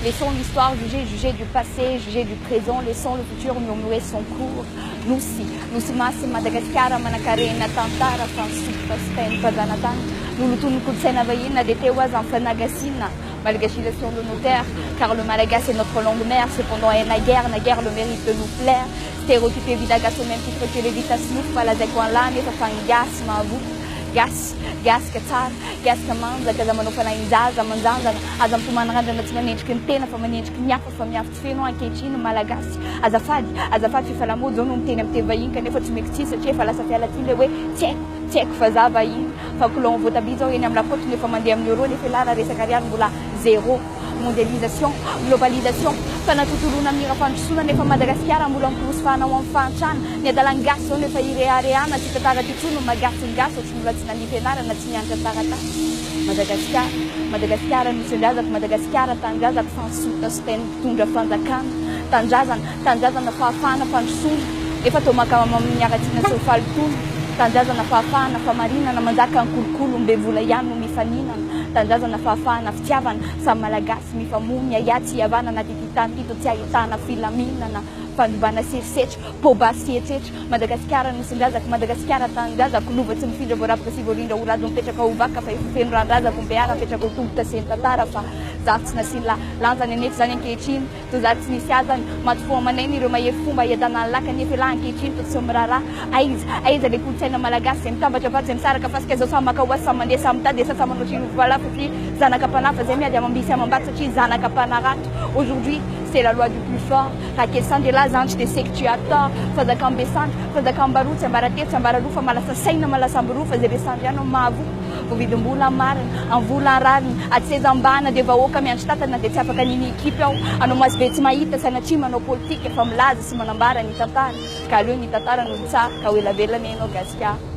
Laissons l'histoire juger du passé, juger du présent, laissons le futur murmurer son cours. Nosy masy Madagasikara manan-karena tantara fa nisofoka sy taim-padanatany noloton'ny kolontsaina vahiny dia teo azy amin'ny fanagasinina malgacisation de nos terres, car le malagasy est notre longue mère. Cependant, la guerre le mérite de nous plaire. Stéréotypé vidagas au même titre que les vitas nous, falazako an'lany efa fangasy mahavoky gasika tsara gasika manjaka aza manao fanahin-jaza manjanjana aza mitomany randrana tsy manendriky ny tena fa manendriky ny hafa fa miafy tsy feno ankehitriny malagasy azafady fifalamody zao no miteny amin'ny teny vahiny kanefa tsy maiky tsisy satria efa lasa fialatsiny le hoe tsy haiko fa za vahiny fa colon voatabia zao eny amin'ny lapoty nefa mandeha amin'ny euro nefa ilana resaka ariary mbola zéro mondialisation globalisation fanatotoloana amin'ny raha fandrosoana nefa Madagasikara mbola mikorosy fahanao amin'ny fahantrana ny adalan'ny gasy zao nefa ireareana tsy tatara titsono magasingasy tsy mbola tsy nandifa ianarana tsy nianatra taratasy Madagasikara nosy-ndrazako Madagasikara tandrazako fansota sy teny mpitondra fanjakana tandrazana fahafahana fandrosoana efa tao makamiaratsiana sy falotona tandrazana fahafahana famarinana manjaka ny kolokolo mbe vola ihany no mifaninana tandrazana fahafahana fitiavana samy malagasy mifamonya iatsy iavana na tititantito tsy ahitana filaminana fandobana serisetra pobasy etsetra Madagasikara nosy-ndrazako Madagasikara tandrazako lova tsy mifindra voarapaka sy voalindra orado mipetraka ovaka fa efafeno randrazako mbeara mipetraka ho tongotra sentantara fa za tsy nasila lanjany anefa zany ankehitriny to za tsy nisy azany matofoa maneny ireo mahefy fomba iadana ny laka nefa ila ankehitriny to tsy miraharaha aiza le kolotsaina malagasy mitambatra vatsy misaraka fasika zao samy maka oasy samy mandeha samy mitady esa samy manao trinovoala satria zanakam-panahy fa zay miady amambisy amambaty satria zanakam-panarato aujourd'hui c'est la loi du plus fort raha kely sandela zany tsy de sais que tu as tort fazakambesandry fazakambaro tsy ambaratelo tsy ambaralo fa malasa saina malasa ambaro fa zay resandry ihany mahavoky vovidim-bola marina amin'ny vola rarina atsezambana dia vahoaka miandry tatana dia tsy afaka niny ekipy ao anao maso be tsy mahita sanatria manao politika efa milaza sy manambara ny tantara ka aleo ny tantara no tsara ka ho elavelana ianao Gasikara